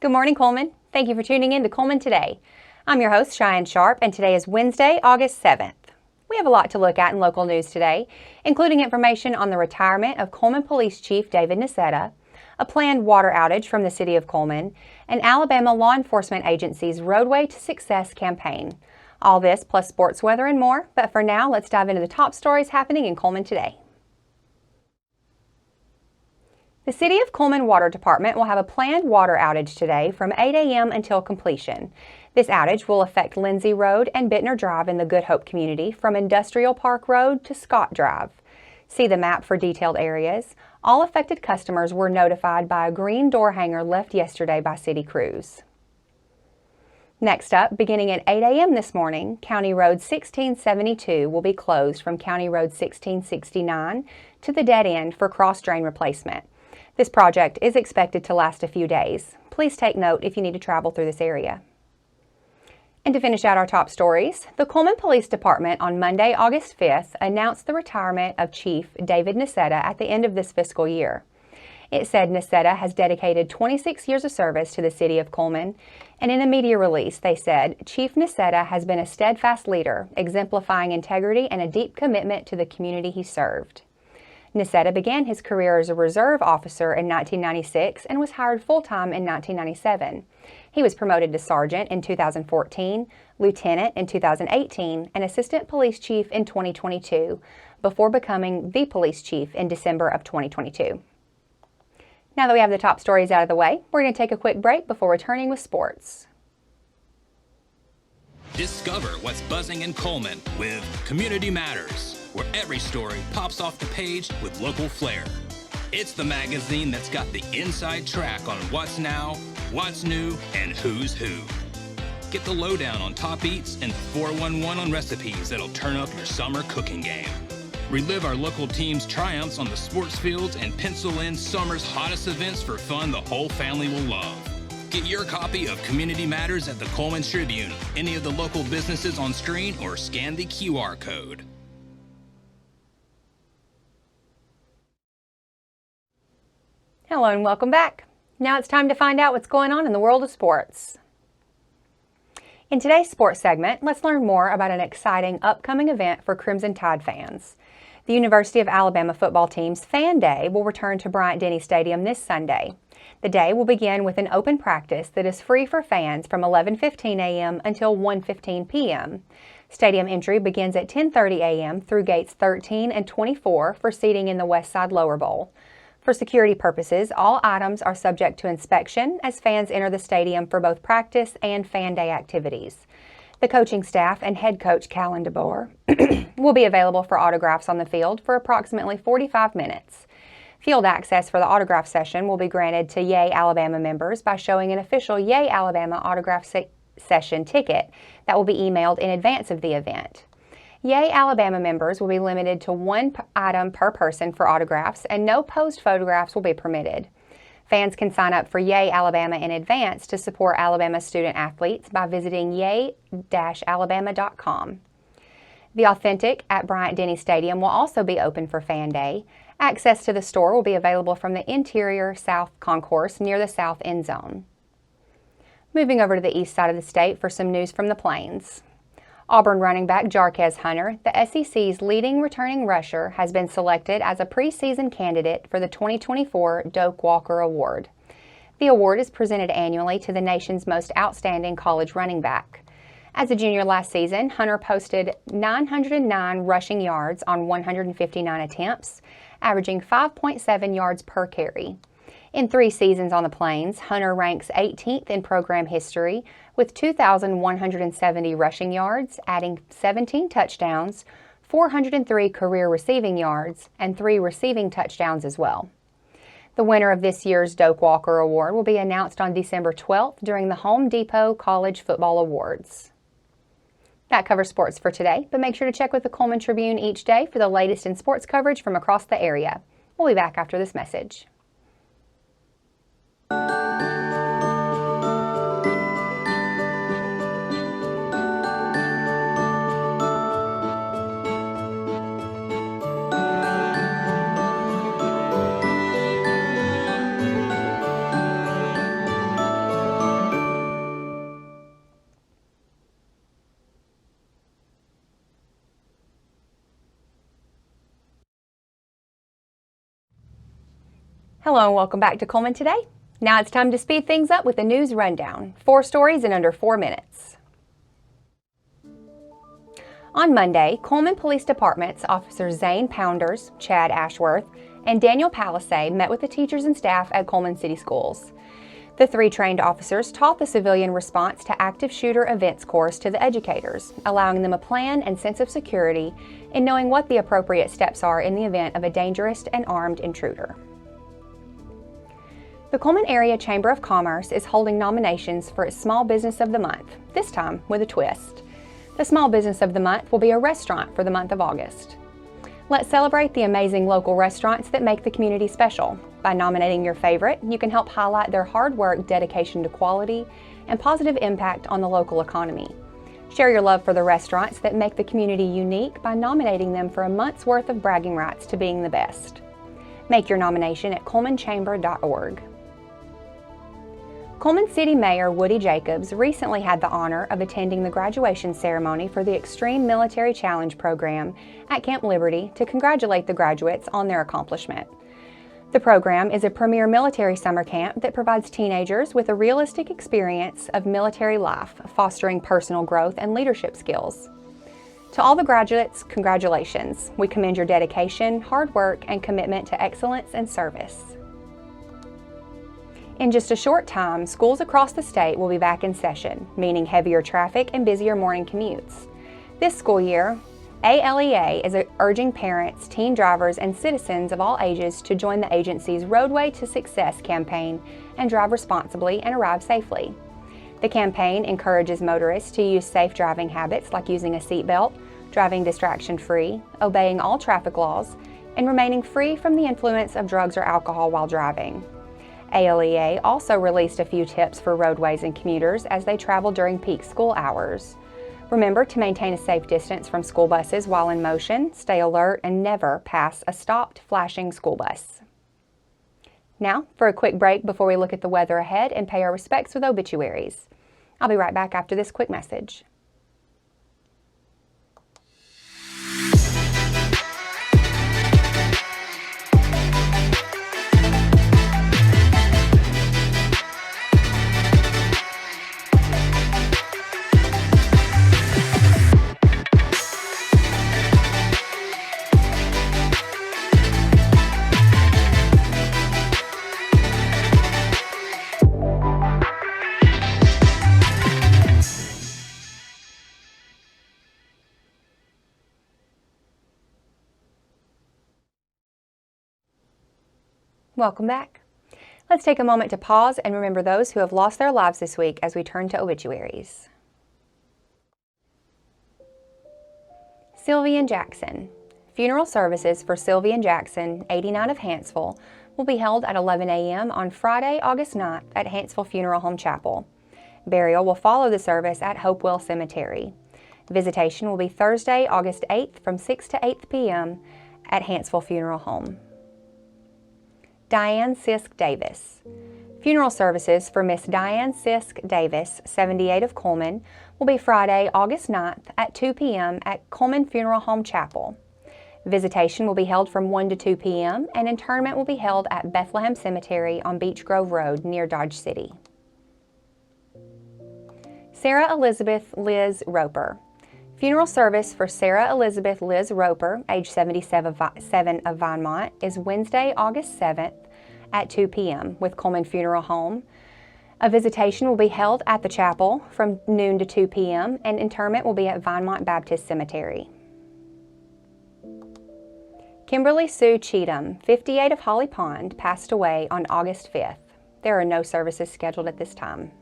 Good morning, Cullman. Thank you for tuning in to Cullman Today. I'm your host, Cheyenne Sharp, and today is Wednesday, August 7th. We have a lot to look at in local news today, including information on the retirement of Cullman Police Chief David Nassetta, a planned water outage from the city of Cullman, and Alabama Law Enforcement Agency's Roadway to Success campaign. All this plus sports, weather, and more, but for now, let's dive into the top stories happening in Cullman today. The City of Cullman Water Department will have a planned water outage today from 8 a.m. until completion. This outage will affect Lindsay Road and Bittner Drive in the Good Hope community from Industrial Park Road to Scott Drive. See the map for detailed areas. All affected customers were notified by a green door hanger left yesterday by city crews. Next up, beginning at 8 a.m. this morning, County Road 1672 will be closed from County Road 1669 to the dead end for cross drain replacement. This project is expected to last a few days. Please take note if you need to travel through this area. And to finish out our top stories, the Cullman Police Department on Monday, August 5th, announced the retirement of Chief David Nassetta at the end of this fiscal year. It said Nassetta has dedicated 26 years of service to the city of Cullman, and in a media release they said, Chief Nassetta has been a steadfast leader, exemplifying integrity and a deep commitment to the community he served. Nassetta began his career as a reserve officer in 1996 and was hired full-time in 1997. He was promoted to sergeant in 2014, lieutenant in 2018, and assistant police chief in 2022, before becoming the police chief in December of 2022. Now that we have the top stories out of the way, we're going to take a quick break before returning with sports. Discover what's buzzing in Cullman with Community Matters, where every story pops off the page with local flair. It's the magazine that's got the inside track on what's now, what's new, and who's who. Get the lowdown on top eats and the 411 on recipes that'll turn up your summer cooking game. Relive our local team's triumphs on the sports fields and pencil in summer's hottest events for fun the whole family will love. Get your copy of Community Matters at the Cullman Tribune, any of the local businesses on screen, or scan the QR code. Hello and welcome back. Now it's time to find out what's going on in the world of sports. In today's sports segment, let's learn more about an exciting upcoming event for Crimson Tide fans. The University of Alabama football team's Fan Day will return to Bryant-Denny Stadium this Sunday. The day will begin with an open practice that is free for fans from 11:15 a.m. until 1:15 p.m. Stadium entry begins at 10:30 a.m. through gates 13 and 24 for seating in the West Side Lower Bowl. For security purposes, all items are subject to inspection as fans enter the stadium for both practice and Fan Day activities. The coaching staff and head coach Callan DeBoer will be available for autographs on the field for approximately 45 minutes. Field access for the autograph session will be granted to Yay Alabama members by showing an official Yay Alabama autograph session ticket that will be emailed in advance of the event. Yay Alabama members will be limited to one item per person for autographs, and no posed photographs will be permitted. Fans can sign up for Yay Alabama in advance to support Alabama student athletes by visiting yay-alabama.com. The Authentic at Bryant-Denny Stadium will also be open for Fan Day. Access to the store will be available from the interior south concourse near the south end zone. Moving over to the east side of the state for some news from the Plains. Auburn running back Jarquez Hunter, the SEC's leading returning rusher, has been selected as a preseason candidate for the 2024 Doak Walker Award. The award is presented annually to the nation's most outstanding college running back. As a junior last season, Hunter posted 909 rushing yards on 159 attempts, averaging 5.7 yards per carry. In 3 seasons on the Plains, Hunter ranks 18th in program history with 2,170 rushing yards, adding 17 touchdowns, 403 career receiving yards, and 3 receiving touchdowns as well. The winner of this year's Doak Walker Award will be announced on December 12th during the Home Depot College Football Awards. That covers sports for today, but make sure to check with the Cullman Tribune each day for the latest in sports coverage from across the area. We'll be back after this message. Hello and welcome back to Cullman Today. Now it's time to speed things up with the news rundown. 4 stories in under 4 minutes. On Monday, Cullman Police Department's Officers Zane Pounders, Chad Ashworth, and Daniel Palisade met with the teachers and staff at Cullman City Schools. The 3 trained officers taught the Civilian Response to Active Shooter Events course to the educators, allowing them a plan and sense of security in knowing what the appropriate steps are in the event of a dangerous and armed intruder. The Cullman Area Chamber of Commerce is holding nominations for its Small Business of the Month, this time with a twist. The Small Business of the Month will be a restaurant for the month of August. Let's celebrate the amazing local restaurants that make the community special. By nominating your favorite, you can help highlight their hard work, dedication to quality, and positive impact on the local economy. Share your love for the restaurants that make the community unique by nominating them for a month's worth of bragging rights to being the best. Make your nomination at cullmanchamber.org. Cullman City Mayor Woody Jacobs recently had the honor of attending the graduation ceremony for the Extreme Military Challenge program at Camp Liberty to congratulate the graduates on their accomplishment. The program is a premier military summer camp that provides teenagers with a realistic experience of military life, fostering personal growth and leadership skills. To all the graduates, congratulations. We commend your dedication, hard work, and commitment to excellence and service. In just a short time, schools across the state will be back in session, meaning heavier traffic and busier morning commutes. This school year, ALEA is urging parents, teen drivers, and citizens of all ages to join the agency's Roadway to Success campaign and drive responsibly and arrive safely. The campaign encourages motorists to use safe driving habits like using a seatbelt, driving distraction-free, obeying all traffic laws, and remaining free from the influence of drugs or alcohol while driving. ALEA also released a few tips for roadways and commuters as they travel during peak school hours. Remember to maintain a safe distance from school buses while in motion, stay alert, and never pass a stopped, flashing school bus. Now, for a quick break before we look at the weather ahead and pay our respects with obituaries. I'll be right back after this quick message. Welcome back. Let's take a moment to pause and remember those who have lost their lives this week as we turn to obituaries. Sylvian Jackson. Funeral services for Sylvian Jackson, 89 of Hanceville, will be held at 11 a.m. on Friday, August 9th at Hanceville Funeral Home Chapel. Burial will follow the service at Hopewell Cemetery. Visitation will be Thursday, August 8th from 6 to 8 p.m. at Hanceville Funeral Home. Diane Sisk Davis. Funeral services for Miss Diane Sisk Davis, 78 of Cullman, will be Friday, August 9th at 2 p.m. at Cullman Funeral Home Chapel. Visitation will be held from 1 to 2 p.m. and interment will be held at Bethlehem Cemetery on Beech Grove Road near Dodge City. Sarah Elizabeth Liz Roper. Funeral service for Sarah Elizabeth Liz Roper, age 77 of Vinemont, is Wednesday, August 7th at 2 p.m. with Cullman Funeral Home. A visitation will be held at the chapel from noon to 2 p.m. and interment will be at Vinemont Baptist Cemetery. Kimberly Sue Cheatham, 58 of Holly Pond, passed away on August 5th. There are no services scheduled at this time.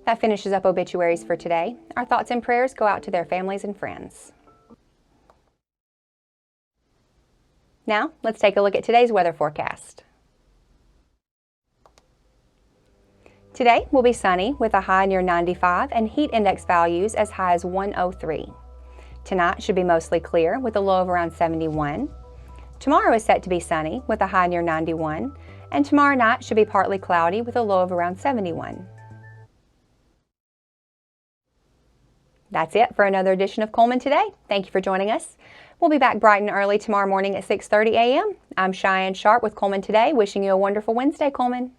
That finishes up obituaries for today. Our thoughts and prayers go out to their families and friends. Now, let's take a look at today's weather forecast. Today will be sunny with a high near 95 and heat index values as high as 103. Tonight should be mostly clear with a low of around 71. Tomorrow is set to be sunny with a high near 91, and tomorrow night should be partly cloudy with a low of around 71. That's it for another edition of Cullman Today. Thank you for joining us. We'll be back bright and early tomorrow morning at 6:30 a.m. I'm Cheyenne Sharp with Cullman Today, wishing you a wonderful Wednesday, Cullman.